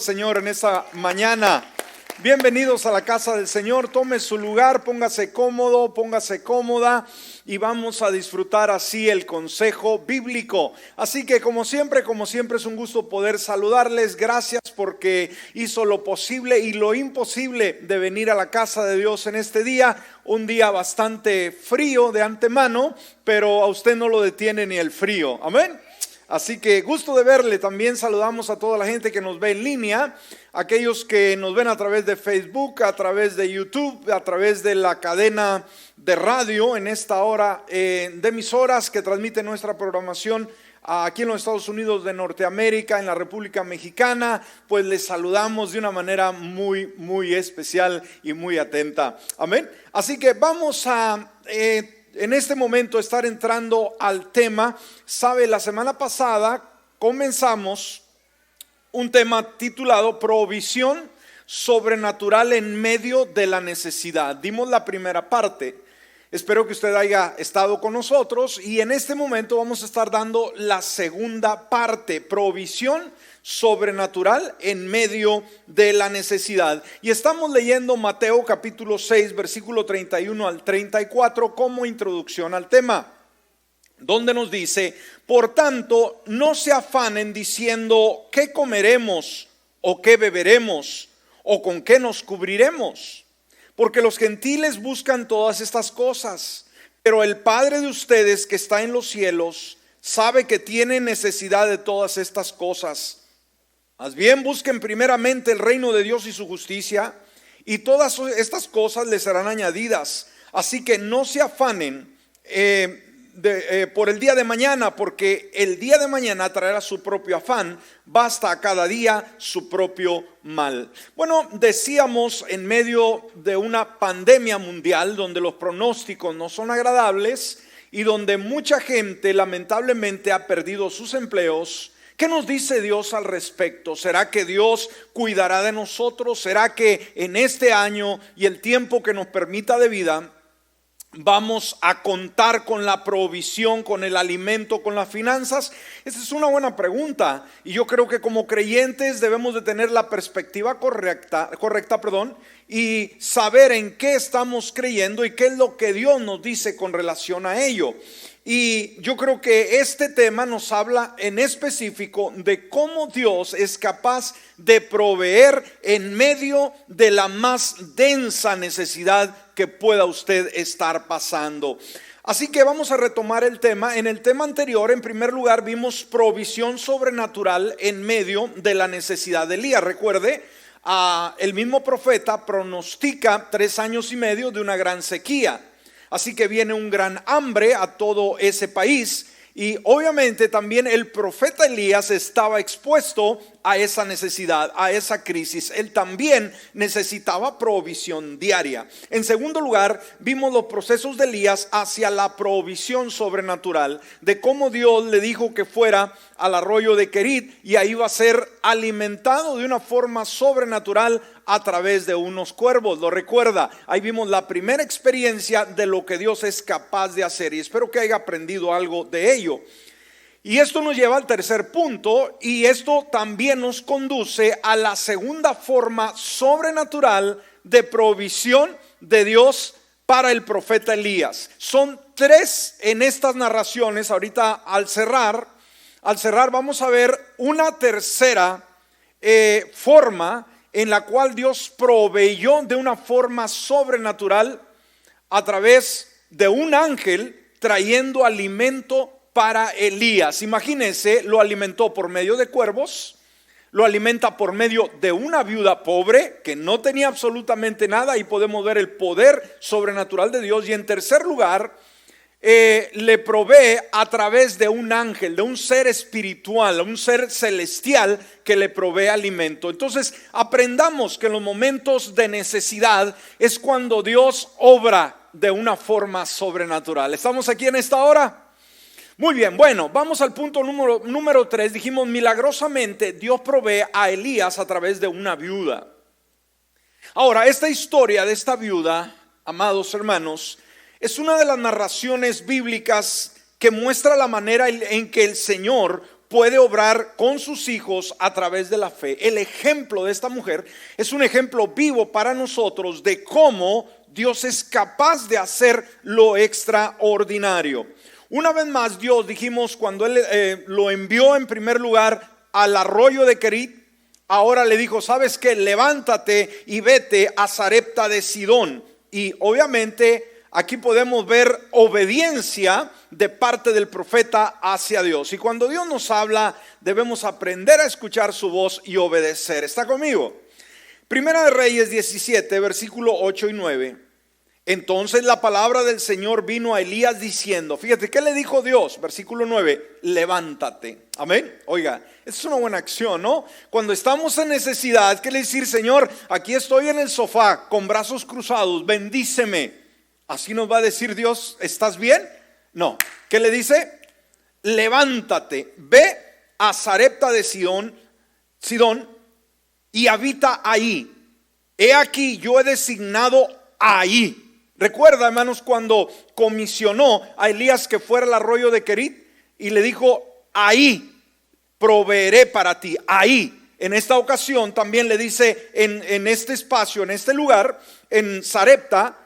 Señor, en esta mañana, bienvenidos a la casa del Señor. Tome su lugar, póngase cómodo, póngase cómoda y vamos a disfrutar así el consejo bíblico. Así que como siempre es un gusto poder saludarles. Gracias porque hizo lo posible y lo imposible de venir a la casa de Dios en este día. Un día bastante frío de antemano, pero a usted no lo detiene ni el frío. Amén. Así que gusto de verle. También saludamos a toda la gente que nos ve en línea, aquellos que nos ven a través de Facebook, a través de YouTube, a través de la cadena de radio en esta hora de emisoras que transmiten nuestra programación aquí en los Estados Unidos de Norteamérica, en la República Mexicana. Pues les saludamos de una manera muy especial y muy atenta. Amén. Así que vamos a en este momento estar entrando al tema. Sabe, la semana pasada comenzamos un tema titulado Provisión sobrenatural en medio de la necesidad. Dimos la primera parte. Espero que usted haya estado con nosotros y en este momento vamos a estar dando la segunda parte, provisión sobrenatural en medio de la necesidad. Y estamos leyendo Mateo capítulo 6, versículo 31 al 34 como introducción al tema, donde nos dice: por tanto, no se afanen diciendo qué comeremos o qué beberemos o con qué nos cubriremos, porque los gentiles buscan todas estas cosas, pero el Padre de ustedes que está en los cielos sabe que tienen necesidad de todas estas cosas. Más bien busquen primeramente el reino de Dios y su justicia, y todas estas cosas les serán añadidas. Así que no se afanen por el día de mañana, porque el día de mañana traerá su propio afán. Basta a cada día su propio mal. Bueno, decíamos en medio de una pandemia mundial donde los pronósticos no son agradables y donde mucha gente lamentablemente ha perdido sus empleos. ¿Qué nos dice Dios al respecto? ¿Será que Dios cuidará de nosotros? ¿Será que en este año y el tiempo que nos permita de vida vamos a contar con la provisión, con el alimento, con las finanzas? Esa es una buena pregunta y yo creo que como creyentes debemos de tener la perspectiva correcta, y saber en qué estamos creyendo y qué es lo que Dios nos dice con relación a ello. Y yo creo que este tema nos habla en específico de cómo Dios es capaz de proveer en medio de la más densa necesidad que pueda usted estar pasando. Así que vamos a retomar el tema. En el tema anterior, en primer lugar, vimos provisión sobrenatural en medio de la necesidad de Elías. Recuerde, el mismo profeta pronostica 3 años y medio de una gran sequía. Así que viene un gran hambre a todo ese país. Y obviamente también el profeta Elías estaba expuesto a esa necesidad, a esa crisis. Él también necesitaba provisión diaria. En segundo lugar, vimos los procesos de Elías hacia la provisión sobrenatural, de cómo Dios le dijo que fuera al arroyo de Querit y ahí iba a ser alimentado de una forma sobrenatural a través de unos cuervos. Lo recuerda, ahí vimos la primera experiencia de lo que Dios es capaz de hacer y espero que haya aprendido algo de ello. Y esto nos lleva al tercer punto, y esto también nos conduce a la segunda forma sobrenatural de provisión de Dios para el profeta Elías. Son 3 en estas narraciones. Ahorita al cerrar vamos a ver una tercera forma en la cual Dios proveyó de una forma sobrenatural a través de un ángel trayendo alimento para Elías. Imagínense, lo alimentó por medio de cuervos, lo alimenta por medio de una viuda pobre que no tenía absolutamente nada, y podemos ver el poder sobrenatural de Dios. Y en tercer lugar, le provee a través de un ángel, de un ser espiritual, un ser celestial que le provee alimento. Entonces aprendamos que en los momentos de necesidad es cuando Dios obra de una forma sobrenatural. ¿Estamos aquí en esta hora? Muy bien, bueno, vamos al punto número 3. Dijimos, milagrosamente Dios provee a Elías a través de una viuda. Ahora, esta historia de esta viuda, amados hermanos, es una de las narraciones bíblicas que muestra la manera en que el Señor puede obrar con sus hijos a través de la fe. El ejemplo de esta mujer es un ejemplo vivo para nosotros de cómo Dios es capaz de hacer lo extraordinario. Una vez más, Dios, dijimos, cuando Él lo envió en primer lugar al arroyo de Querit, ahora le dijo, ¿sabes qué? Levántate y vete a Sarepta de Sidón. Y obviamente aquí podemos ver obediencia de parte del profeta hacia Dios. Y cuando Dios nos habla, debemos aprender a escuchar su voz y obedecer. ¿Está conmigo? Primera de Reyes 17, versículo 8 y 9. Entonces la palabra del Señor vino a Elías diciendo, fíjate, ¿qué le dijo Dios? Versículo 9, levántate. Amén. Oiga, esta es una buena acción, ¿no? Cuando estamos en necesidad, ¿qué le decir? Señor, aquí estoy en el sofá con brazos cruzados, bendíceme. Así nos va a decir Dios, ¿estás bien? No. ¿Qué le dice? Levántate, ve a Sarepta de Sidón y habita ahí. He aquí, yo he designado ahí. Recuerda, hermanos, cuando comisionó a Elías que fuera al arroyo de Querit y le dijo, ahí proveeré para ti, ahí. En esta ocasión también le dice en este espacio, en este lugar, en Sarepta,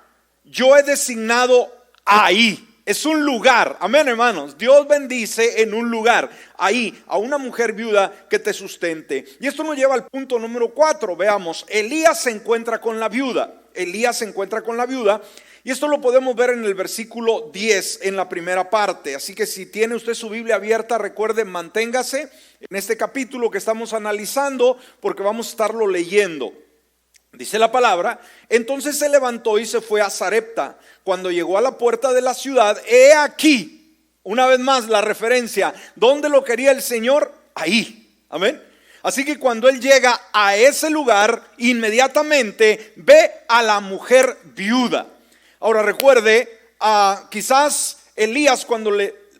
yo he designado ahí. Es un lugar, amén, hermanos. Dios bendice en un lugar, ahí, a una mujer viuda que te sustente. Y esto nos lleva al punto número 4. Veamos, Elías se encuentra con la viuda. Elías se encuentra con la viuda. Y esto lo podemos ver en el versículo 10, en la primera parte. Así que si tiene usted su Biblia abierta, recuerde, manténgase en este capítulo que estamos analizando, porque vamos a estarlo leyendo. Dice la palabra, entonces se levantó y se fue a Sarepta. Cuando llegó a la puerta de la ciudad, he aquí, una vez más la referencia, ¿dónde lo quería el Señor? Ahí, amén. Así que cuando él llega a ese lugar, inmediatamente ve a la mujer viuda. Ahora recuerde, quizás Elías cuando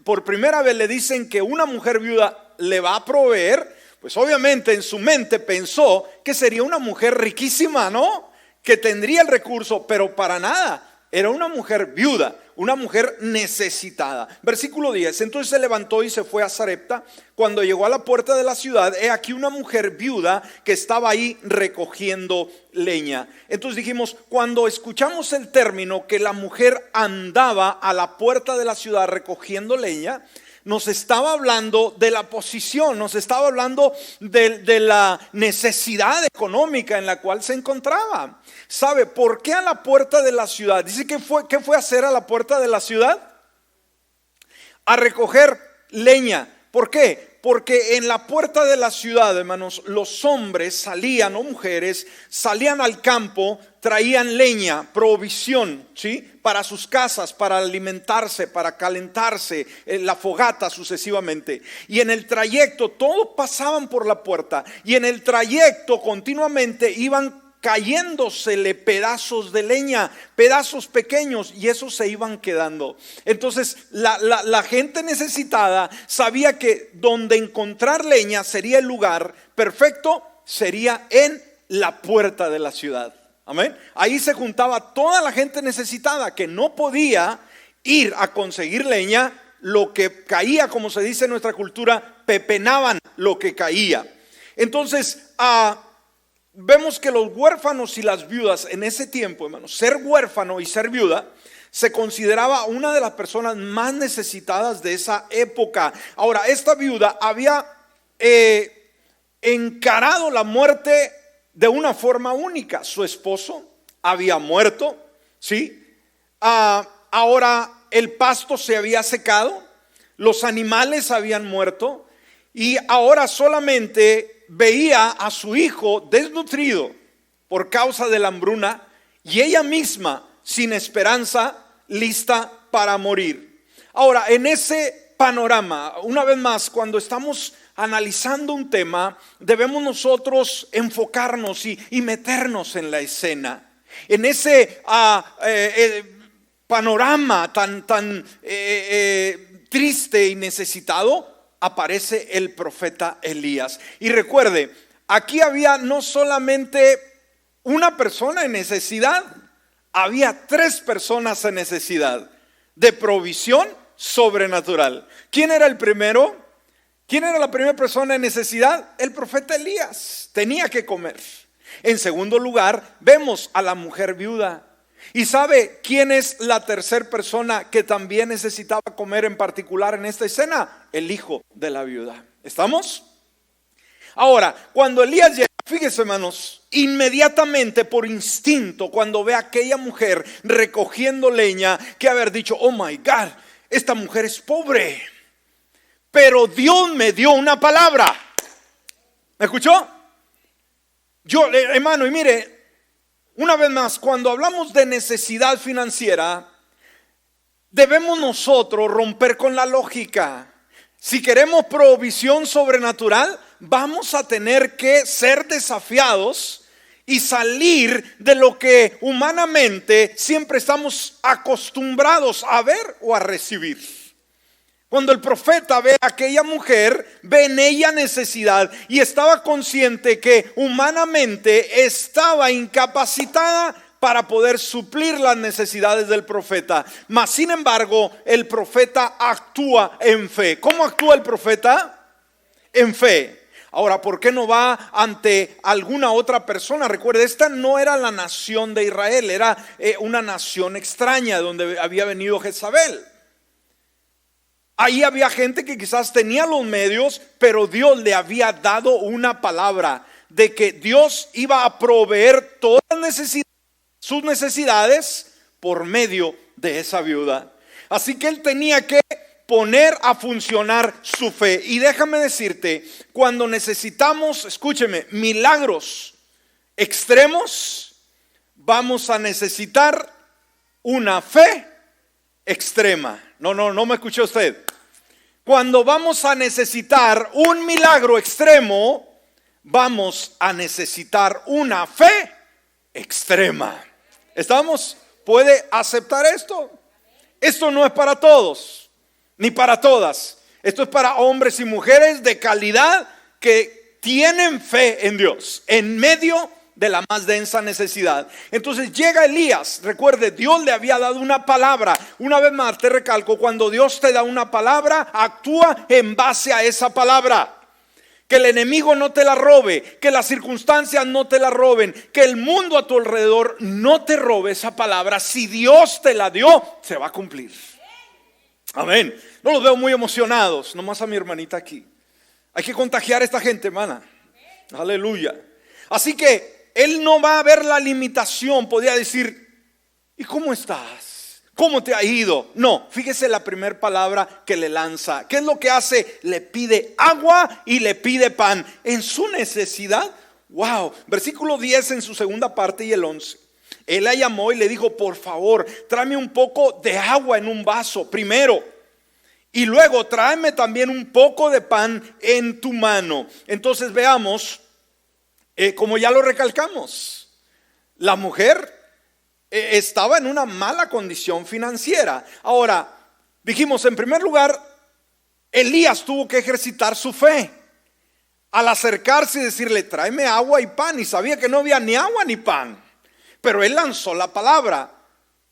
por primera vez le dicen que una mujer viuda le va a proveer, pues obviamente en su mente pensó que sería una mujer riquísima, ¿no? Que tendría el recurso, pero para nada. Era una mujer viuda, una mujer necesitada. Versículo 10, entonces se levantó y se fue a Sarepta. Cuando llegó a la puerta de la ciudad, he aquí una mujer viuda que estaba ahí recogiendo leña. Entonces dijimos, cuando escuchamos el término que la mujer andaba a la puerta de la ciudad recogiendo leña, nos estaba hablando de la posición, nos estaba hablando de la necesidad económica en la cual se encontraba. ¿Sabe por qué a la puerta de la ciudad? Dice que ¿qué fue a hacer a la puerta de la ciudad? A recoger leña. ¿Por qué? Porque en la puerta de la ciudad, hermanos, los hombres salían, o mujeres, salían al campo, traían leña, provisión, ¿sí? Para sus casas, para alimentarse, para calentarse, la fogata sucesivamente. Y en el trayecto, todos pasaban por la puerta. Y en el trayecto continuamente iban cayéndosele pedazos de leña, pedazos pequeños, y esos se iban quedando. Entonces la gente necesitada sabía que donde encontrar leña sería el lugar perfecto, sería en la puerta de la ciudad. Amén. Ahí se juntaba toda la gente necesitada que no podía ir a conseguir leña. Lo que caía, como se dice en nuestra cultura, pepenaban lo que caía. Entonces vemos que los huérfanos y las viudas en ese tiempo, hermanos, ser huérfano y ser viuda se consideraba una de las personas más necesitadas de esa época. Ahora, esta viuda había encarado la muerte de una forma única. Su esposo había muerto, ¿sí? Ahora el pasto se había secado, los animales habían muerto, y ahora solamente veía a su hijo desnutrido por causa de la hambruna, y ella misma sin esperanza, lista para morir. Ahora, en ese panorama, una vez más, cuando estamos analizando un tema, debemos nosotros enfocarnos y meternos en la escena. En ese panorama tan triste y necesitado, aparece el profeta Elías. Y recuerde, aquí había no solamente una persona en necesidad, había 3 personas en necesidad de provisión sobrenatural. ¿Quién era el primero? ¿Quién era la primera persona en necesidad? El profeta Elías. Tenía que comer. En segundo lugar, vemos a la mujer viuda. ¿Y sabe quién es la tercera persona que también necesitaba comer en particular en esta escena? El hijo de la viuda. ¿Estamos? Ahora, cuando Elías llega, fíjese, hermanos, inmediatamente por instinto, cuando ve a aquella mujer recogiendo leña, que haber dicho: oh my God, esta mujer es pobre, pero Dios me dio una palabra. ¿Me escuchó? Yo, hermano, y mire, una vez más, cuando hablamos de necesidad financiera, debemos nosotros romper con la lógica. Si queremos provisión sobrenatural, vamos a tener que ser desafiados y salir de lo que humanamente siempre estamos acostumbrados a ver o a recibir. Cuando el profeta ve a aquella mujer, ve en ella necesidad y estaba consciente que humanamente estaba incapacitada para poder suplir las necesidades del profeta. Mas sin embargo, el profeta actúa en fe. ¿Cómo actúa el profeta? En fe. Ahora, ¿por qué no va ante alguna otra persona? Recuerde, esta no era la nación de Israel, era una nación extraña donde había venido Jezabel. Ahí había gente que quizás tenía los medios, pero Dios le había dado una palabra de que Dios iba a proveer todas sus necesidades por medio de esa viuda. Así que él tenía que poner a funcionar su fe. Y déjame decirte, cuando necesitamos, escúcheme, milagros extremos, vamos a necesitar una fe extrema. No me escuchó usted. Cuando vamos a necesitar un milagro extremo, vamos a necesitar una fe extrema. ¿Estamos? ¿Puede aceptar esto? Esto no es para todos, ni para todas. Esto es para hombres y mujeres de calidad que tienen fe en Dios, en medio de la más densa necesidad. Entonces llega Elías. Recuerde, Dios le había dado una palabra. Una vez más te recalco, cuando Dios te da una palabra, actúa en base a esa palabra. Que el enemigo no te la robe, que las circunstancias no te la roben, que el mundo a tu alrededor no te robe esa palabra. Si Dios te la dio, se va a cumplir. Amén. No los veo muy emocionados, nomás a mi hermanita aquí. Hay que contagiar a esta gente, hermana. Aleluya. Así que él no va a ver la limitación. Podría decir: ¿y cómo estás? ¿Cómo te ha ido? No, fíjese la primera palabra que le lanza. ¿Qué es lo que hace? Le pide agua y le pide pan. En su necesidad, wow. Versículo 10 en su segunda parte y el 11. Él la llamó y le dijo: por favor, tráeme un poco de agua en un vaso primero, y luego tráeme también un poco de pan en tu mano. Entonces veamos, como ya lo recalcamos, la mujer estaba en una mala condición financiera. Ahora, dijimos, en primer lugar, Elías tuvo que ejercitar su fe al acercarse y decirle: tráeme agua y pan. Y sabía que no había ni agua ni pan, pero él lanzó la palabra.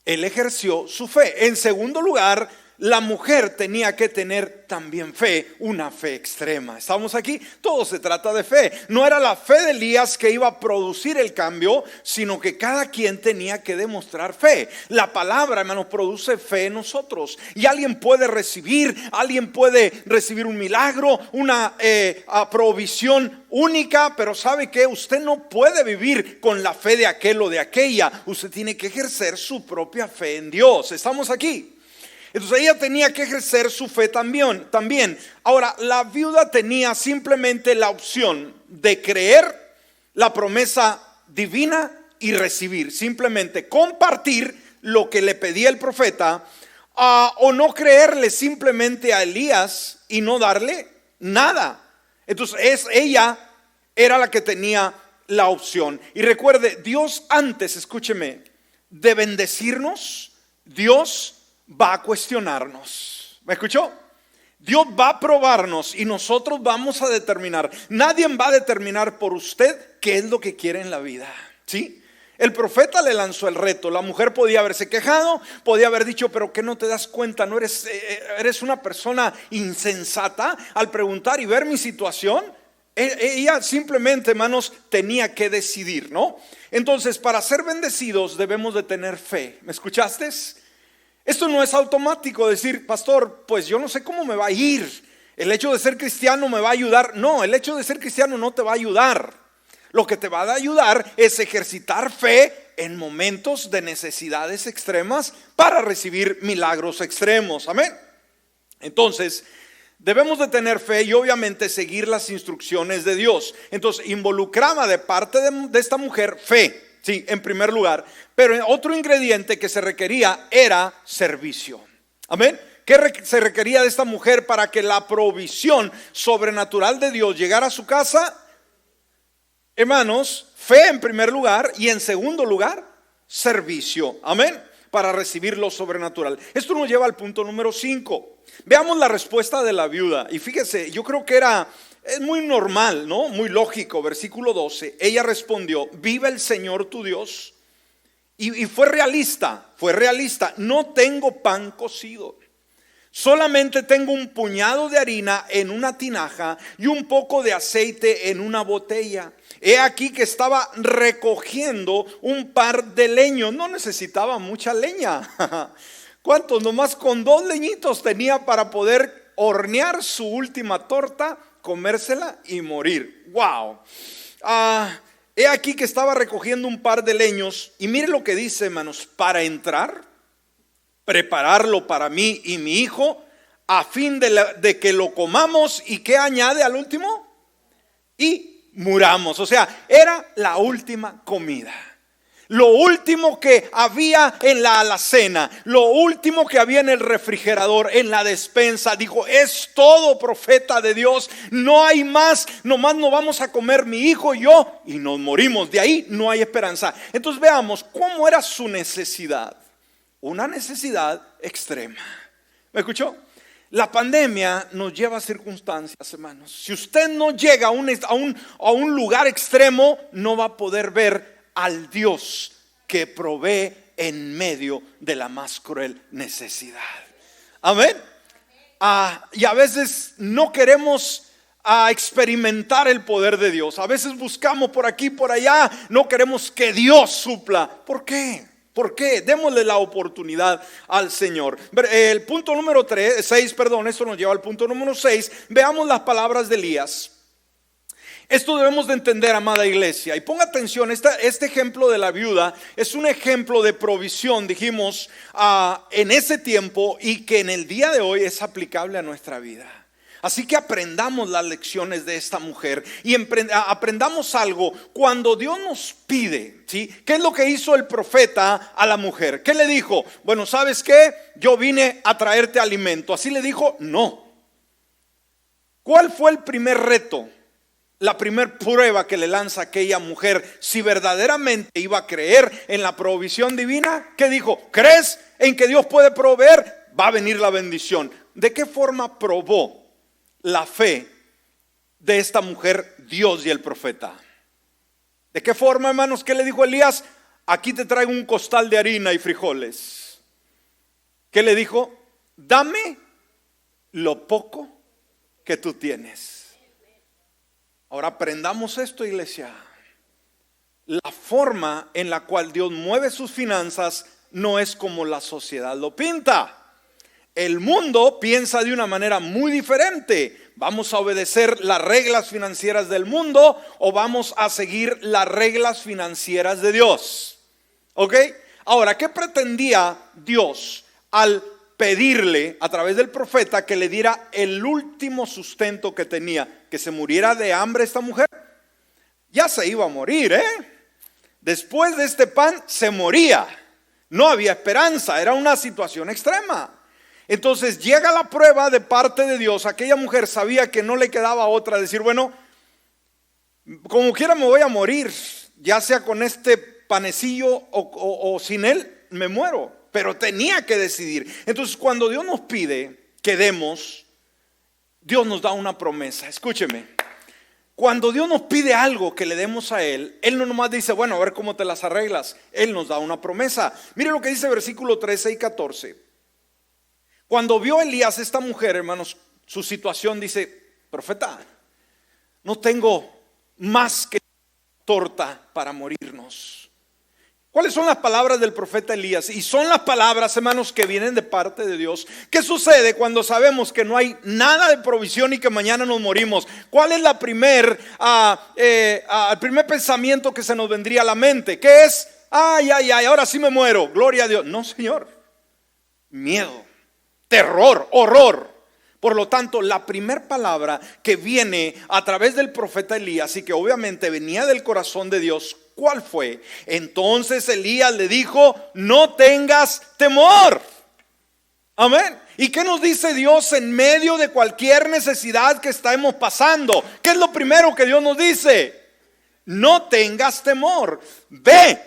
Él ejerció su fe. En segundo lugar, la mujer tenía que tener también fe, una fe extrema. ¿Estamos aquí? Todo se trata de fe. No era la fe de Elías que iba a producir el cambio, sino que cada quien tenía que demostrar fe. La palabra, hermanos, produce fe en nosotros. Y alguien puede recibir un milagro, una provisión única, pero ¿sabe qué? Usted no puede vivir con la fe de aquel o de aquella. Usted tiene que ejercer su propia fe en Dios. ¿Estamos aquí? Entonces ella tenía que ejercer su fe también. Ahora, la viuda tenía simplemente la opción de creer la promesa divina y recibir, simplemente compartir lo que le pedía el profeta, o no creerle simplemente a Elías y no darle nada. Entonces ella era la que tenía la opción. Y recuerde, Dios antes, escúcheme, de bendecirnos, Dios va a cuestionarnos. ¿Me escuchó? Dios va a probarnos y nosotros vamos a determinar. Nadie va a determinar por usted qué es lo que quiere en la vida, ¿sí? El profeta le lanzó el reto. La mujer podía haberse quejado, podía haber dicho, pero ¿qué no te das cuenta? ¿No eres una persona insensata al preguntar y ver mi situación? Ella simplemente, hermanos, tenía que decidir, ¿no? Entonces, para ser bendecidos debemos de tener fe. ¿Me escuchaste? Esto no es automático decir, pastor, pues yo no sé cómo me va a ir. El hecho de ser cristiano me va a ayudar. No, el hecho de ser cristiano no te va a ayudar. Lo que te va a ayudar es ejercitar fe en momentos de necesidades extremas para recibir milagros extremos. Amén. Entonces, debemos de tener fe y obviamente seguir las instrucciones de Dios. Entonces, involucraba de parte de esta mujer fe, sí, en primer lugar. Pero otro ingrediente que se requería era servicio. Amén. ¿Qué se requería de esta mujer para que la provisión sobrenatural de Dios llegara a su casa? Hermanos, fe en primer lugar y en segundo lugar, servicio. Amén. Para recibir lo sobrenatural. Esto nos lleva al punto número 5. Veamos la respuesta de la viuda. Y fíjese, yo creo que es muy normal, ¿no? Muy lógico. Versículo 12. Ella respondió, vive el Señor tu Dios. Y fue realista. No tengo pan cocido. Solamente tengo un puñado de harina en una tinaja y un poco de aceite en una botella. He aquí que estaba recogiendo un par de leños. No necesitaba mucha leña. ¿Cuántos? Nomás con 2 leñitos tenía para poder hornear su última torta, comérsela y morir. Wow. He aquí que estaba recogiendo un par de leños. Y mire lo que dice, hermanos, para entrar, prepararlo para mí y mi hijo, a fin de que lo comamos. ¿Y qué añade al último? Y muramos. O sea, era la última comida. Lo último que había en la alacena, lo último que había en el refrigerador, en la despensa. Dijo, es todo, profeta de Dios, no hay más, nomás nos vamos a comer mi hijo y yo y nos morimos. De ahí no hay esperanza. Entonces veamos cómo era su necesidad. Una necesidad extrema. ¿Me escuchó? La pandemia nos lleva a circunstancias, hermanos. Si usted no llega a un lugar extremo, no va a poder ver al Dios que provee en medio de la más cruel necesidad. Amén. Y a veces no queremos experimentar el poder de Dios. A veces buscamos por aquí, por allá. No queremos que Dios supla. ¿Por qué? ¿Por qué? Démosle la oportunidad al Señor. El punto número 6, esto nos lleva al punto número 6. Veamos las palabras de Elías. Esto debemos de entender, amada iglesia. Y ponga atención, este ejemplo de la viuda es un ejemplo de provisión, dijimos, en ese tiempo y que en el día de hoy es aplicable a nuestra vida. Así que aprendamos las lecciones de esta mujer y aprendamos algo cuando Dios nos pide, ¿sí? ¿Qué es lo que hizo el profeta a la mujer? ¿Qué le dijo? Bueno, ¿sabes qué? Yo vine a traerte alimento. ¿Así le dijo? No. ¿Cuál fue el primer reto? La primer prueba que le lanza aquella mujer, si verdaderamente iba a creer en la provisión divina. ¿Qué dijo? ¿Crees en que Dios puede proveer? Va a venir la bendición. ¿De qué forma probó la fe de esta mujer Dios y el profeta? ¿De qué forma, hermanos? ¿Qué le dijo Elías? Aquí te traigo un costal de harina y frijoles. ¿Qué le dijo? Dame lo poco que tú tienes. Ahora aprendamos esto, iglesia. La forma en la cual Dios mueve sus finanzas no es como la sociedad lo pinta. El mundo piensa de una manera muy diferente. ¿Vamos a obedecer las reglas financieras del mundo o vamos a seguir las reglas financieras de Dios? ¿Ok? Ahora, ¿qué pretendía Dios al pedirle a través del profeta que le diera el último sustento que tenía? ¿Que se muriera de hambre esta mujer? Ya se iba a morir, Después de este pan se moría. No había esperanza, era una situación extrema. Entonces llega la prueba de parte de Dios. Aquella mujer sabía que no le quedaba otra, decir, bueno, como quiera me voy a morir, ya sea con este panecillo o sin él, me muero. Pero tenía que decidir. Entonces cuando Dios nos pide que demos, Dios nos da una promesa. Escúcheme. Cuando Dios nos pide algo que le demos a Él, Él no nomás dice, bueno, a ver cómo te las arreglas. Él nos da una promesa. Mire lo que dice versículo 13 y 14. Cuando vio Elías esta mujer, hermanos, su situación, dice, profeta, no tengo más que torta para morirnos. ¿Cuáles son las palabras del profeta Elías? Y son las palabras, hermanos, que vienen de parte de Dios. ¿Qué sucede cuando sabemos que no hay nada de provisión y que mañana nos morimos? ¿Cuál es el primer pensamiento que se nos vendría a la mente? ¿Qué es? Ay, ahora sí me muero, gloria a Dios. No, Señor, miedo, terror, horror. Por lo tanto, la primera palabra que viene a través del profeta Elías y que obviamente venía del corazón de Dios, ¿cuál fue? Entonces Elías le dijo, no tengas temor. Amén. ¿Y qué nos dice Dios en medio de cualquier necesidad que estemos pasando? ¿Qué es lo primero que Dios nos dice? No tengas temor. Ve,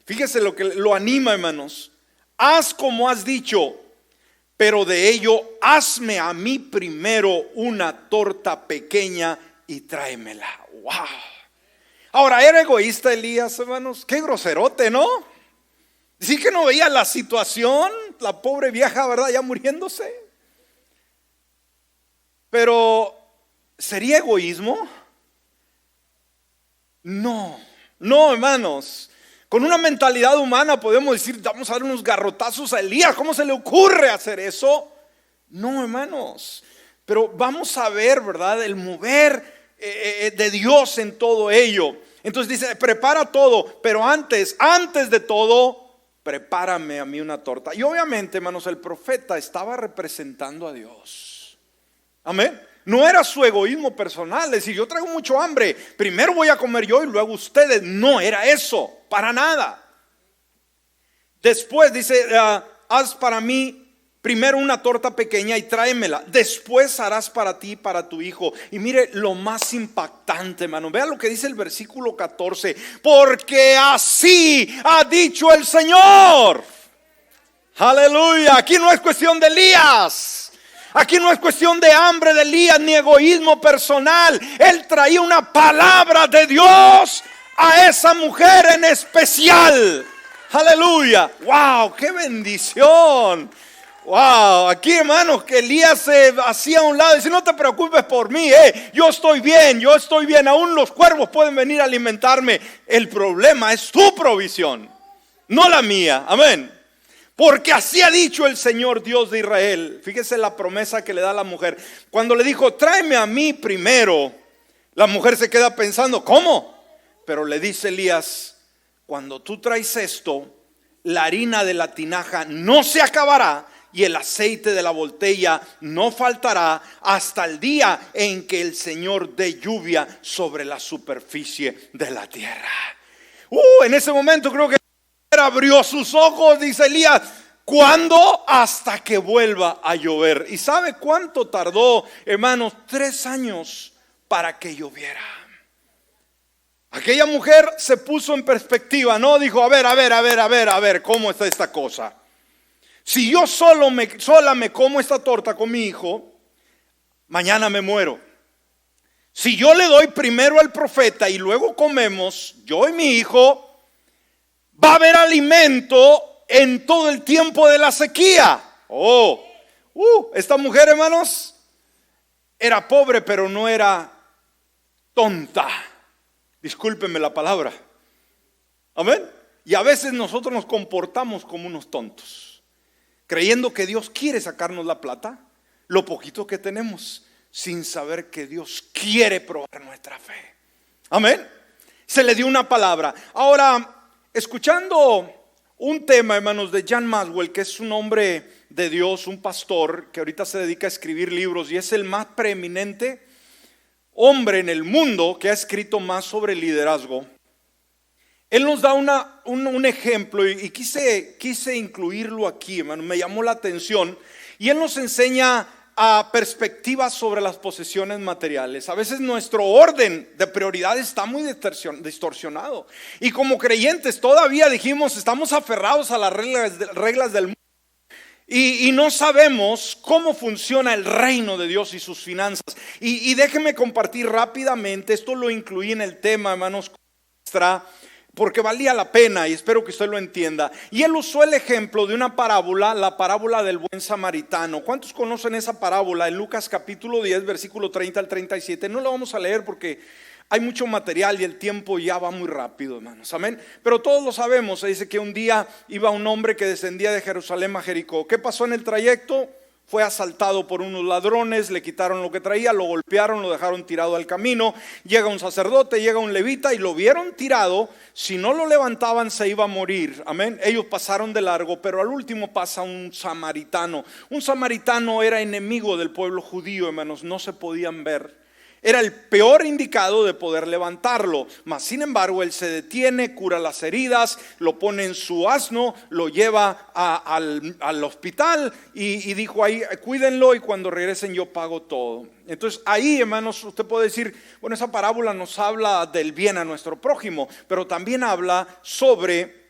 fíjese lo que lo anima, hermanos. Haz como has dicho, pero de ello hazme a mí primero una torta pequeña y tráemela. Wow. Ahora, ¿era egoísta Elías, hermanos? Qué groserote, ¿no? Sí que no veía la situación, la pobre vieja, ¿verdad? Ya muriéndose. Pero, ¿sería egoísmo? No, hermanos. Con una mentalidad humana podemos decir, vamos a dar unos garrotazos a Elías. ¿Cómo se le ocurre hacer eso? No, hermanos. Pero vamos a ver, ¿verdad? El mover de Dios en todo ello. Entonces dice, prepara todo, pero antes de todo, prepárame a mí una torta. Y obviamente, hermanos, el profeta estaba representando a Dios. Amén. No era su egoísmo personal, decir, yo traigo mucho hambre, primero voy a comer yo y luego ustedes. No era eso, para nada. Después dice, haz para mí primero una torta pequeña y tráemela. Después harás para ti y para tu hijo. Y mire lo más impactante, hermano. Vea lo que dice el versículo 14. Porque así ha dicho el Señor. Aleluya. Aquí no es cuestión de Elías. Aquí no es cuestión de hambre de Elías ni egoísmo personal. Él traía una palabra de Dios a esa mujer en especial. Aleluya. Wow, qué bendición. Wow, aquí, hermanos, que Elías se hacía a un lado y dice, no te preocupes por mí, yo estoy bien, aún los cuervos pueden venir a alimentarme. El problema es tu provisión, no la mía. Amén. Porque así ha dicho el Señor Dios de Israel. Fíjese la promesa que le da a la mujer. Cuando le dijo, tráeme a mí primero, la mujer se queda pensando, ¿cómo? Pero le dice Elías, cuando tú traes esto, la harina de la tinaja no se acabará y el aceite de la botella no faltará hasta el día en que el Señor dé lluvia sobre la superficie de la tierra. En ese momento creo que abrió sus ojos, dice Elías. ¿Cuándo? Hasta que vuelva a llover. ¿Y sabe cuánto tardó, hermanos? 3 años para que lloviera. Aquella mujer se puso en perspectiva, ¿no? Dijo, a ver, ¿cómo está esta cosa? Si yo sola me como esta torta con mi hijo, mañana me muero. Si yo le doy primero al profeta y luego comemos, yo y mi hijo, va a haber alimento en todo el tiempo de la sequía. Esta mujer, hermanos, era pobre, pero no era tonta. Discúlpenme la palabra. Amén. Y a veces nosotros nos comportamos como unos tontos, creyendo que Dios quiere sacarnos la plata, lo poquito que tenemos, sin saber que Dios quiere probar nuestra fe. Amén. Se le dio una palabra. Ahora, escuchando un tema, hermanos, de John Maxwell, que es un hombre de Dios, un pastor que ahorita se dedica a escribir libros y es el más preeminente hombre en el mundo que ha escrito más sobre liderazgo. Él nos da un ejemplo y quise incluirlo aquí, hermano. Me llamó la atención y él nos enseña a perspectivas sobre las posesiones materiales. A veces nuestro orden de prioridades está muy distorsionado y como creyentes todavía estamos aferrados a las reglas del mundo. Y no sabemos cómo funciona el reino de Dios y sus finanzas. Y déjenme compartir rápidamente, esto lo incluí en el tema, hermanos, porque valía la pena y espero que usted lo entienda. Y él usó el ejemplo de una parábola, la parábola del buen samaritano. ¿Cuántos conocen esa parábola? En Lucas capítulo 10, versículo 30 al 37. No la vamos a leer porque hay mucho material y el tiempo ya va muy rápido, hermanos, amén. Pero todos lo sabemos. Se dice que un día iba un hombre que descendía de Jerusalén a Jericó. ¿Qué pasó en el trayecto? Fue asaltado por unos ladrones, le quitaron lo que traía, lo golpearon, lo dejaron tirado al camino. Llega un sacerdote, llega un levita y lo vieron tirado. Si no lo levantaban se iba a morir, amén. Ellos pasaron de largo, pero al último pasa un samaritano. Un samaritano era enemigo del pueblo judío, hermanos, no se podían ver. Era el peor indicado de poder levantarlo, mas sin embargo él se detiene, cura las heridas, lo pone en su asno, lo lleva al hospital y dijo ahí, cuídenlo y cuando regresen yo pago todo. Entonces ahí, hermanos, usted puede decir, bueno, esa parábola nos habla del bien a nuestro prójimo, pero también habla sobre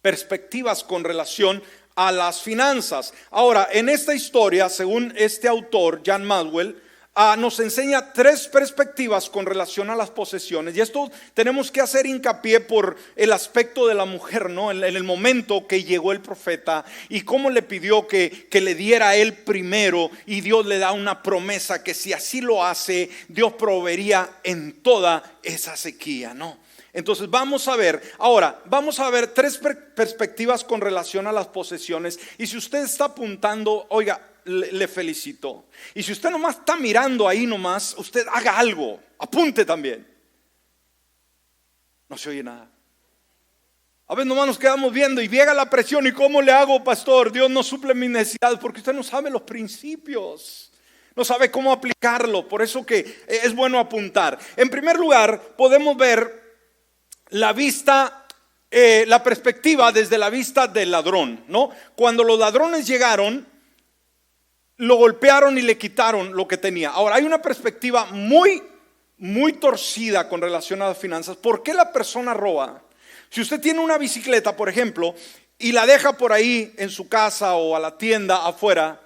perspectivas con relación a las finanzas. Ahora, en esta historia, según este autor, John Maxwell, nos enseña tres perspectivas con relación a las posesiones. Y esto tenemos que hacer hincapié por el aspecto de la mujer, ¿no? En el momento que llegó el profeta y cómo le pidió que le diera a él primero, y Dios le da una promesa que si así lo hace, Dios proveería en toda esa sequía, ¿no? Entonces vamos a ver tres perspectivas con relación a las posesiones. Y si usted está apuntando, oiga, le felicito. Y si usted nomás está mirando ahí nomás, usted haga algo, apunte también. No se oye nada. A veces nomás nos quedamos viendo y llega la presión. ¿Y cómo le hago, pastor? Dios no suple mis necesidades, porque usted no sabe los principios, no sabe cómo aplicarlo. Por eso que es bueno apuntar. En primer lugar, podemos ver la vista, la perspectiva desde la vista del ladrón, ¿no? Cuando los ladrones llegaron, lo golpearon y le quitaron lo que tenía. Ahora, hay una perspectiva muy torcida con relación a las finanzas. ¿Por qué la persona roba? Si usted tiene una bicicleta, por ejemplo, y la deja por ahí en su casa o a la tienda afuera,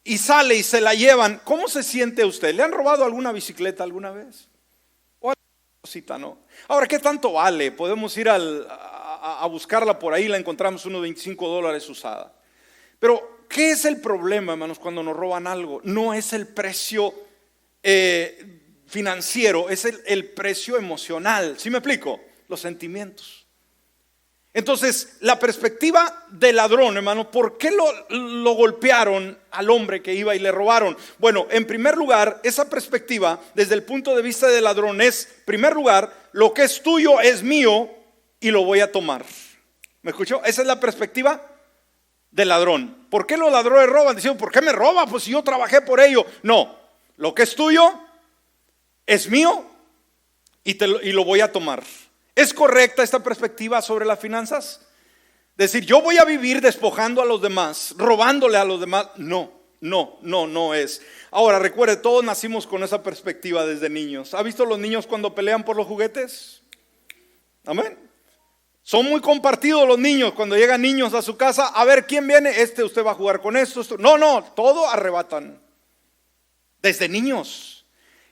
y sale y se la llevan, ¿cómo se siente usted? ¿Le han robado alguna bicicleta alguna vez? O alguna cosita, ¿no? Ahora, ¿qué tanto vale? Podemos ir a buscarla por ahí, la encontramos unos $25 usada. Pero ¿qué es el problema, hermanos, cuando nos roban algo? No es el precio financiero, es el precio emocional. ¿Sí me explico? Los sentimientos. Entonces, la perspectiva del ladrón, hermano, ¿por qué lo golpearon al hombre que iba y le robaron? Bueno, en primer lugar, esa perspectiva desde el punto de vista del ladrón es, en primer lugar, lo que es tuyo es mío y lo voy a tomar. ¿Me escuchó? Esa es la perspectiva del ladrón. ¿Por qué los ladrones roban? Dicen, ¿por qué me roba? Pues si yo trabajé por ello. No, lo que es tuyo es mío y lo voy a tomar. ¿Es correcta esta perspectiva sobre las finanzas? Decir, yo voy a vivir despojando a los demás, robándole a los demás. No es. Ahora, recuerde, todos nacimos con esa perspectiva desde niños. ¿Ha visto los niños cuando pelean por los juguetes? Amén. Son muy compartidos los niños. Cuando llegan niños a su casa, a ver quién viene, usted va a jugar con esto. No, todo arrebatan. Desde niños.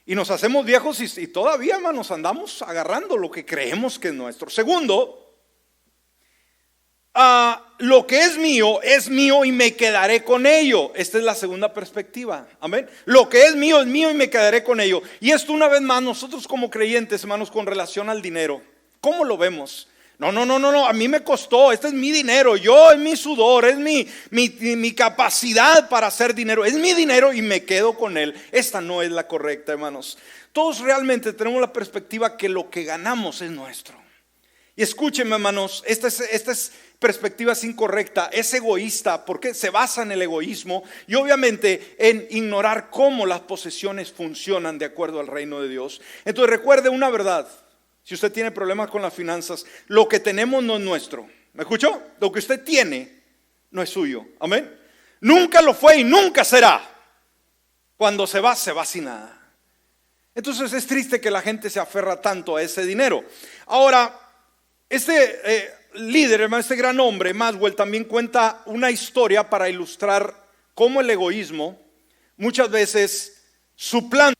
Y nos hacemos viejos y todavía, hermanos, andamos agarrando lo que creemos que es nuestro. Segundo, lo que es mío y me quedaré con ello. Esta es la segunda perspectiva, amén. Lo que es mío y me quedaré con ello. Y esto una vez más, nosotros como creyentes, hermanos, con relación al dinero, ¿cómo lo vemos? No, a mí me costó, este es mi dinero, es mi sudor, es mi capacidad para hacer dinero, es mi dinero y me quedo con él. Esta no es la correcta, hermanos. Todos realmente tenemos la perspectiva que lo que ganamos es nuestro. Y escúchenme, hermanos, esta perspectiva es incorrecta, es egoísta, porque se basa en el egoísmo y obviamente en ignorar cómo las posesiones funcionan de acuerdo al reino de Dios. Entonces recuerde una verdad. Si usted tiene problemas con las finanzas, lo que tenemos no es nuestro. ¿Me escuchó? Lo que usted tiene no es suyo. Amén. Nunca lo fue y nunca será. Cuando se va sin nada. Entonces es triste que la gente se aferra tanto a ese dinero. Ahora, líder, hermano, este gran hombre, Maxwell, también cuenta una historia para ilustrar cómo el egoísmo muchas veces suplanta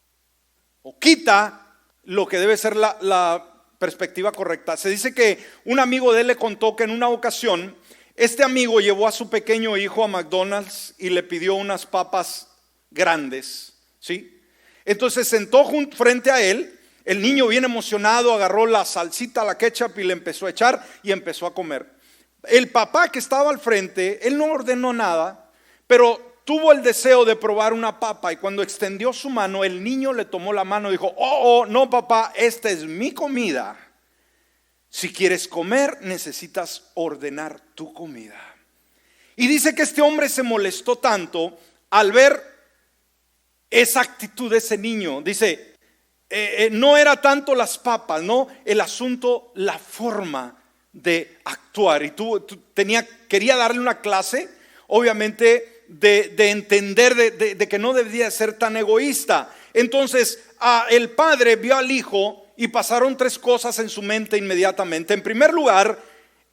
o quita lo que debe ser la perspectiva correcta. Se dice que un amigo de él le contó que en una ocasión este amigo llevó a su pequeño hijo a McDonald's y le pidió unas papas grandes, ¿sí? Entonces sentó frente a él. El niño, bien emocionado, agarró la salsita, la ketchup y le empezó a echar y empezó a comer. El papá que estaba al frente, él no ordenó nada, pero tuvo el deseo de probar una papa, y cuando extendió su mano, el niño le tomó la mano y dijo: oh, no, papá, esta es mi comida. Si quieres comer, necesitas ordenar tu comida. Y dice que este hombre se molestó tanto al ver esa actitud de ese niño. Dice, no era tanto las papas, no, el asunto, la forma de actuar. Y quería darle una clase, obviamente, de entender de que no debía ser tan egoísta. Entonces el padre vio al hijo y pasaron tres cosas en su mente inmediatamente. En primer lugar,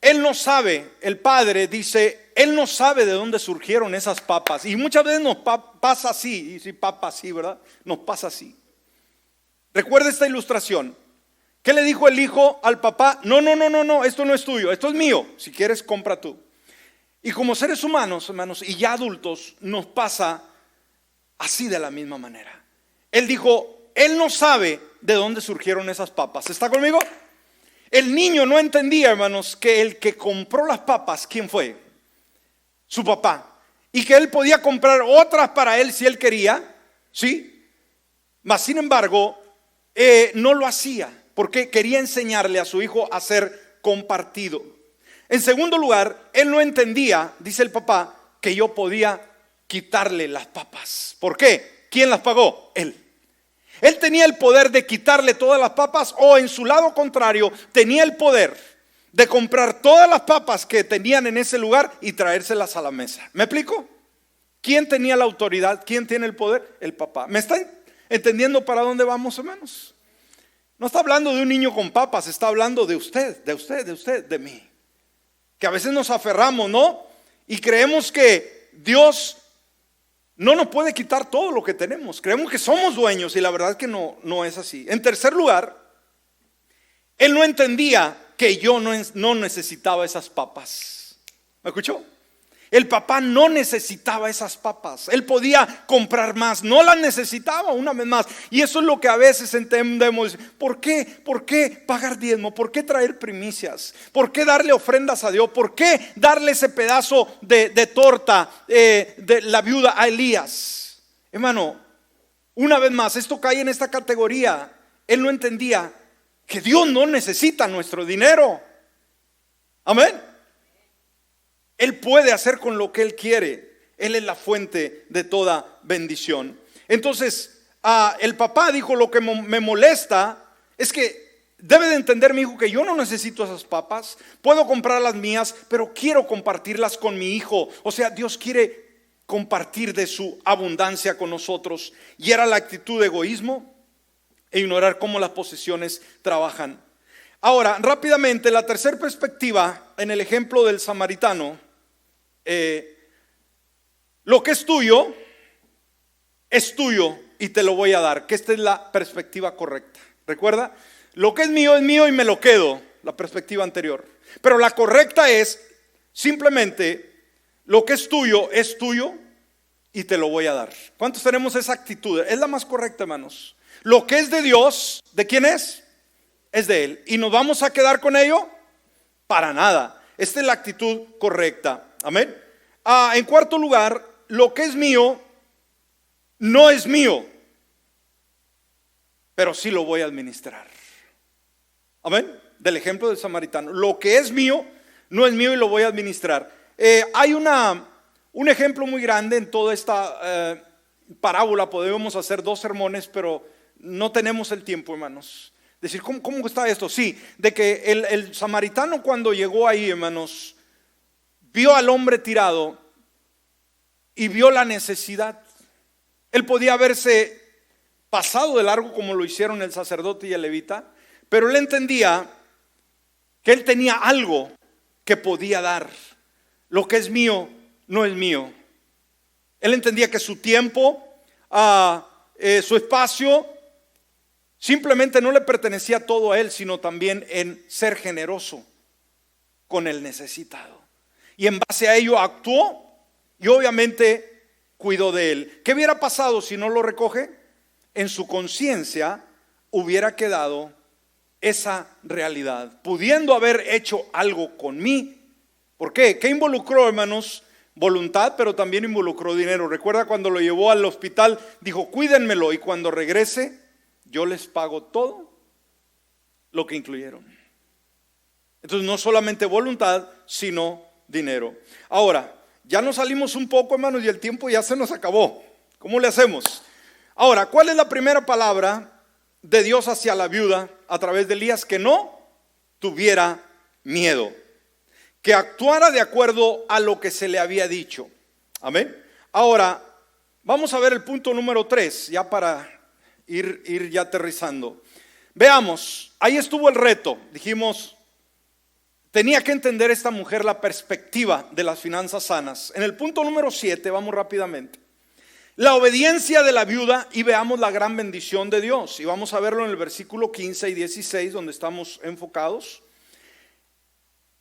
él no sabe, el padre dice, él no sabe de dónde surgieron esas papas. Y muchas veces nos pasa así, y si papas así, ¿verdad? Nos pasa así. Recuerda esta ilustración. ¿Qué le dijo el hijo al papá? No, esto no es tuyo, esto es mío. Si quieres, compra tú. Y como seres humanos, hermanos, y ya adultos, nos pasa así de la misma manera. Él dijo, él no sabe de dónde surgieron esas papas. ¿Está conmigo? El niño no entendía, hermanos, que el que compró las papas, ¿quién fue? Su papá. Y que él podía comprar otras para él si él quería, ¿sí? Mas sin embargo, no lo hacía porque quería enseñarle a su hijo a ser compartido. En segundo lugar, él no entendía, dice el papá, que yo podía quitarle las papas. ¿Por qué? ¿Quién las pagó? Él. Él tenía el poder de quitarle todas las papas, o en su lado contrario, tenía el poder de comprar todas las papas que tenían en ese lugar y traérselas a la mesa. ¿Me explico? ¿Quién tenía la autoridad? ¿Quién tiene el poder? El papá. ¿Me está entendiendo para dónde vamos, hermanos? No está hablando de un niño con papas, está hablando de usted, de mí. Que a veces nos aferramos, ¿no? Y creemos que Dios no nos puede quitar todo lo que tenemos. Creemos que somos dueños y la verdad es que no es así. En tercer lugar, él no entendía que yo no necesitaba esas papas. ¿Me escuchó? El papá no necesitaba esas papas. Él podía comprar más, no las necesitaba, una vez más. Y eso es lo que a veces entendemos. ¿Por qué pagar diezmo? ¿Por qué traer primicias? ¿Por qué darle ofrendas a Dios? ¿Por qué darle ese pedazo de torta de la viuda a Elías? Hermano, una vez más, esto cae en esta categoría. Él no entendía que Dios no necesita nuestro dinero. Amén. Él puede hacer con lo que Él quiere. Él es la fuente de toda bendición. Entonces, el papá dijo: lo que me molesta es que debe de entender mi hijo que yo no necesito esas papas. Puedo comprar las mías, pero quiero compartirlas con mi hijo. O sea, Dios quiere compartir de su abundancia con nosotros. Y era la actitud de egoísmo e ignorar cómo las posesiones trabajan. Ahora, rápidamente, la tercera perspectiva en el ejemplo del samaritano. Lo que es tuyo y te lo voy a dar. Que esta es la perspectiva correcta. Recuerda, lo que es mío y me lo quedo. La perspectiva anterior. Pero la correcta es simplemente: lo que es tuyo y te lo voy a dar. ¿Cuántos tenemos esa actitud? Es la más correcta, hermanos. Lo que es de Dios, ¿de quién es? Es de Él. ¿Y nos vamos a quedar con ello? Para nada. Esta es la actitud correcta. Amén. En cuarto lugar, lo que es mío no es mío, pero sí lo voy a administrar. Amén. Del ejemplo del samaritano. Lo que es mío no es mío y lo voy a administrar. Hay un ejemplo muy grande en toda esta parábola. Podemos hacer 2 sermones, pero no tenemos el tiempo, hermanos. Decir, ¿cómo está esto? Sí, de que el samaritano, cuando llegó ahí, hermanos, vio al hombre tirado y vio la necesidad. Él podía haberse pasado de largo como lo hicieron el sacerdote y el levita, pero él entendía que él tenía algo que podía dar. Lo que es mío no es mío. Él entendía que su tiempo, su espacio, simplemente no le pertenecía todo a él, sino también en ser generoso con el necesitado. Y en base a ello actuó y obviamente cuidó de él. ¿Qué hubiera pasado si no lo recoge? En su conciencia hubiera quedado esa realidad, pudiendo haber hecho algo con mí. ¿Por qué? ¿Qué involucró, hermanos? Voluntad, pero también involucró dinero. Recuerda cuando lo llevó al hospital, dijo: cuídenmelo, y cuando regrese yo les pago todo lo que incluyeron. Entonces no solamente voluntad, sino dinero. Ahora, ya nos salimos un poco, hermanos, y el tiempo ya se nos acabó. ¿Cómo le hacemos? Ahora, ¿cuál es la primera palabra de Dios hacia la viuda a través de Elías? Que no tuviera miedo, que actuara de acuerdo a lo que se le había dicho. Amén. Ahora, vamos a ver el punto número 3, ya para ir ya aterrizando. Veamos, ahí estuvo el reto. Dijimos, tenía que entender esta mujer la perspectiva de las finanzas sanas. En el punto número 7, vamos rápidamente. La obediencia de la viuda, y veamos la gran bendición de Dios. Y vamos a verlo en el versículo 15 y 16, donde estamos enfocados.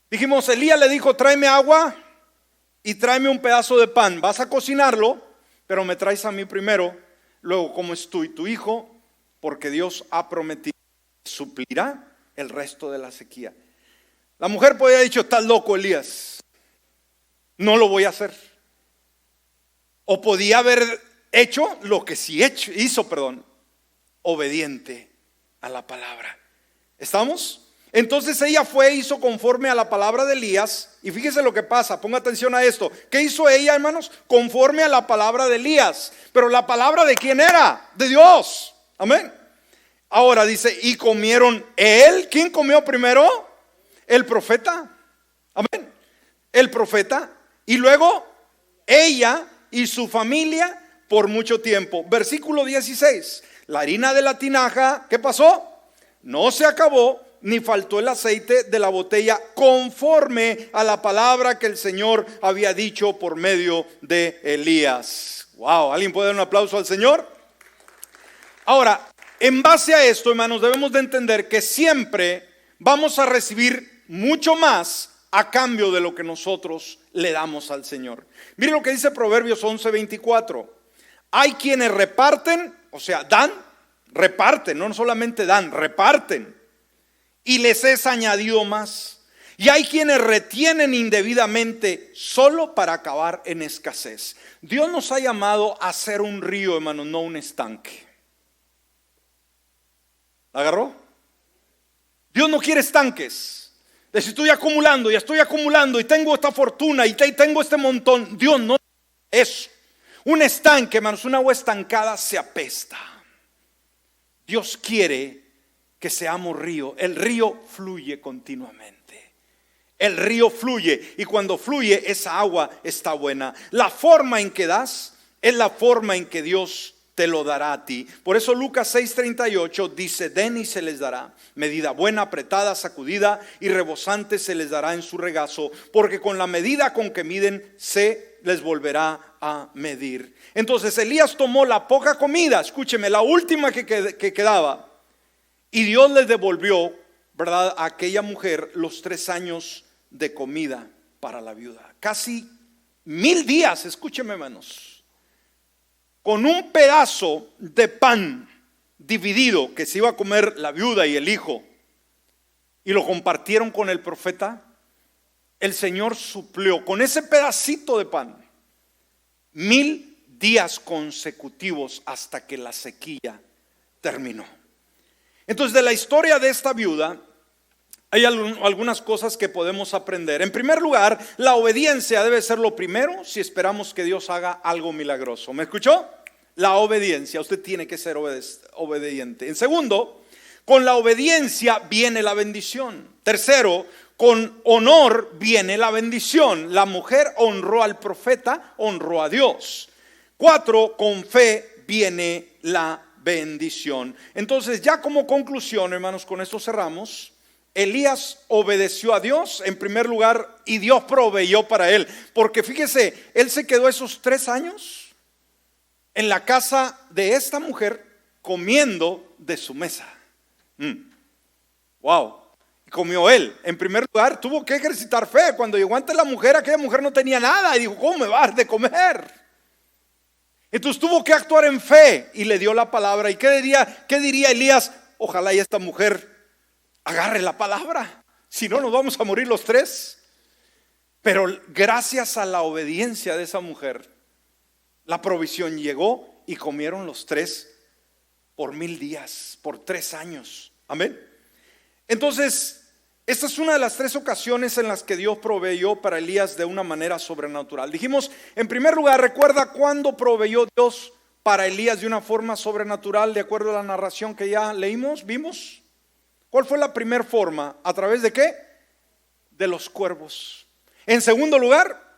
Dijimos, Elías le dijo: tráeme agua y tráeme un pedazo de pan. Vas a cocinarlo, pero me traes a mí primero. Luego comes tú y tu hijo, porque Dios ha prometido que suplirá el resto de la sequía. La mujer podría haber dicho: estás loco, Elías, no lo voy a hacer. O podía haber hecho lo que sí hizo, obediente a la palabra. ¿Estamos? Entonces ella fue, hizo conforme a la palabra de Elías. Y fíjese lo que pasa, ponga atención a esto. ¿Qué hizo ella, hermanos? Conforme a la palabra de Elías. Pero la palabra ¿de quién era? De Dios. Amén. Ahora dice, y comieron él. ¿Quién comió primero? El profeta. Amén. El profeta. Y luego ella y su familia por mucho tiempo. Versículo 16. La harina de la tinaja, ¿qué pasó? No se acabó, ni faltó el aceite de la botella, conforme a la palabra que el Señor había dicho por medio de Elías. Wow, ¿alguien puede dar un aplauso al Señor? Ahora, en base a esto, hermanos, debemos de entender que siempre vamos a recibir mucho más a cambio de lo que nosotros le damos al Señor. Mire lo que dice Proverbios 11:24. Hay quienes reparten, o sea, dan, reparten, no solamente dan, reparten, y les es añadido más. Y hay quienes retienen indebidamente solo para acabar en escasez. Dios nos ha llamado a ser un río, hermano, no un estanque. ¿La agarró? Dios no quiere estanques. De si estoy acumulando y tengo esta fortuna y tengo este montón. Dios no es un estanque, hermanos. Una agua estancada se apesta. Dios quiere que seamos río. El río fluye continuamente. El río fluye, y cuando fluye esa agua está buena. La forma en que das es la forma en que Dios te lo dará a ti. Por eso Lucas 6:38 dice: den y se les dará, medida buena, apretada, sacudida y rebosante se les dará en su regazo, porque con la medida con que miden se les volverá a medir. Entonces Elías tomó la poca comida, escúcheme, la última que quedaba, y Dios les devolvió, ¿verdad?, a aquella mujer los 3 años de comida para la viuda. Casi 1000 días, escúcheme, hermanos, con un pedazo de pan dividido que se iba a comer la viuda y el hijo, y lo compartieron con el profeta. El Señor suplió con ese pedacito de pan 1000 días consecutivos hasta que la sequía terminó. Entonces, de la historia de esta viuda hay algunas cosas que podemos aprender. En primer lugar, la obediencia debe ser lo primero si esperamos que Dios haga algo milagroso. ¿Me escuchó? La obediencia, usted tiene que ser obediente. En segundo, con la obediencia viene la bendición. Tercero, con honor viene la bendición. La mujer honró al profeta, honró a Dios. 4, con fe viene la bendición. Entonces, ya como conclusión, hermanos, con esto cerramos. Elías obedeció a Dios en primer lugar y Dios proveyó para él. Porque fíjese, él se quedó esos 3 años en la casa de esta mujer comiendo de su mesa. Wow. Comió él. En primer lugar, tuvo que ejercitar fe. Cuando llegó ante la mujer, aquella mujer no tenía nada y dijo: ¿cómo me vas de comer? Entonces tuvo que actuar en fe y le dio la palabra. ¿Y qué diría Elías? Ojalá y esta mujer agarre la palabra, si no nos vamos a morir los 3. Pero gracias a la obediencia de esa mujer, la provisión llegó y comieron los 3 por 1000 días, por 3 años. Amén. Entonces, esta es una de las 3 ocasiones en las que Dios proveyó para Elías de una manera sobrenatural. Dijimos, en primer lugar, ¿recuerda cuándo proveyó Dios para Elías de una forma sobrenatural, de acuerdo a la narración que ya leímos, vimos? ¿Cuál fue la primera forma? ¿A través de qué? De los cuervos. En segundo lugar,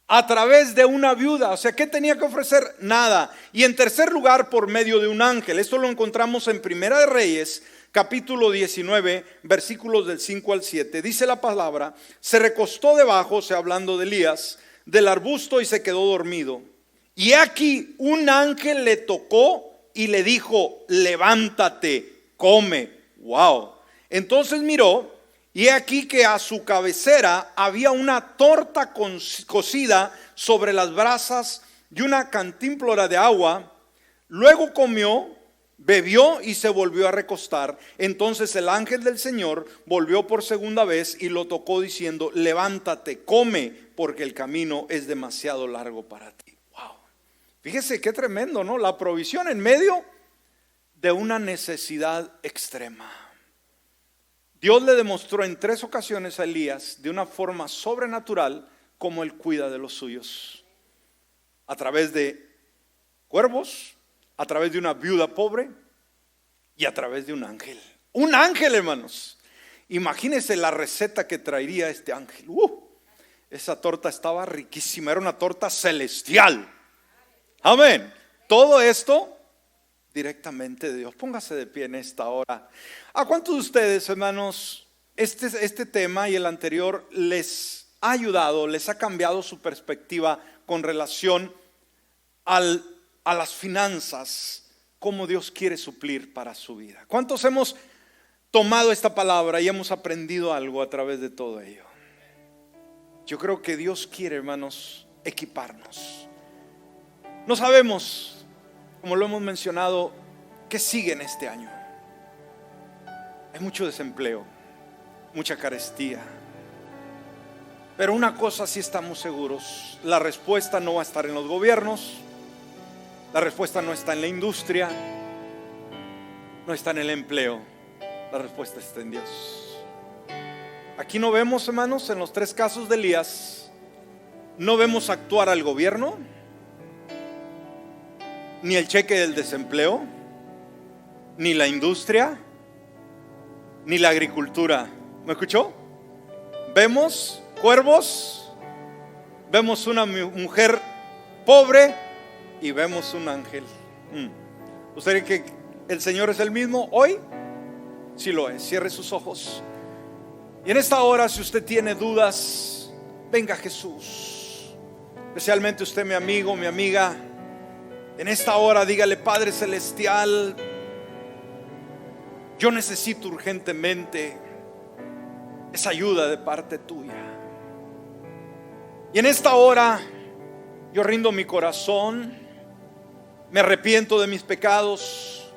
a través de una viuda. O sea, ¿qué tenía que ofrecer? Nada. Y en tercer lugar, por medio de un ángel. Esto lo encontramos en Primera de Reyes, capítulo 19, versículos del 5 al 7. Dice la palabra: se recostó debajo, o sea, hablando de Elías, del arbusto y se quedó dormido. Y aquí un ángel le tocó y le dijo: levántate, come. Wow. Entonces miró, y he aquí que a su cabecera había una torta cocida sobre las brasas y una cantímplora de agua. Luego comió, bebió y se volvió a recostar. Entonces el ángel del Señor volvió por segunda vez y lo tocó diciendo: levántate, come, porque el camino es demasiado largo para ti. Wow. Fíjese qué tremendo, ¿no? La provisión en medio de una necesidad extrema. Dios le demostró en 3 ocasiones a Elías de una forma sobrenatural cómo él cuida de los suyos. A través de cuervos, a través de una viuda pobre y a través de un ángel. Un ángel, hermanos. Imagínense la receta que traería este ángel. Esa torta estaba riquísima, era una torta celestial. Amén. Todo esto directamente de Dios. Póngase de pie en esta hora. ¿A cuántos de ustedes, hermanos, este tema y el anterior les ha ayudado, les ha cambiado su perspectiva con relación a las finanzas, cómo Dios quiere suplir para su vida? ¿Cuántos hemos tomado esta palabra y hemos aprendido algo a través de todo ello? Yo creo que Dios quiere, hermanos, equiparnos. No sabemos, como lo hemos mencionado, qué sigue en este año. Hay mucho desempleo, mucha carestía. Pero una cosa sí estamos seguros: la respuesta no va a estar en los gobiernos, la respuesta no está en la industria, no está en el empleo, la respuesta está en Dios. Aquí no vemos, hermanos, en los 3 casos de Elías, no vemos actuar al gobierno, ni el cheque del desempleo, ni la industria, ni la agricultura. ¿Me escuchó? Vemos cuervos, vemos una mujer pobre y vemos un ángel. ¿Usted cree que el Señor es el mismo hoy? Sí lo es. Cierre sus ojos. Y en esta hora, si usted tiene dudas, venga a Jesús. Especialmente usted, mi amigo, mi amiga. En esta hora dígale: Padre Celestial, yo necesito urgentemente esa ayuda de parte tuya. Y en esta hora yo rindo mi corazón, me arrepiento de mis pecados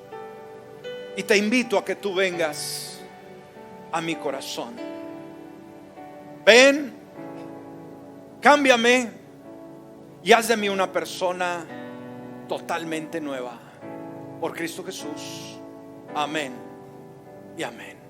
y te invito a que tú vengas a mi corazón. Ven, cámbiame y haz de mí una persona totalmente nueva, por Cristo Jesús. Amén y amén.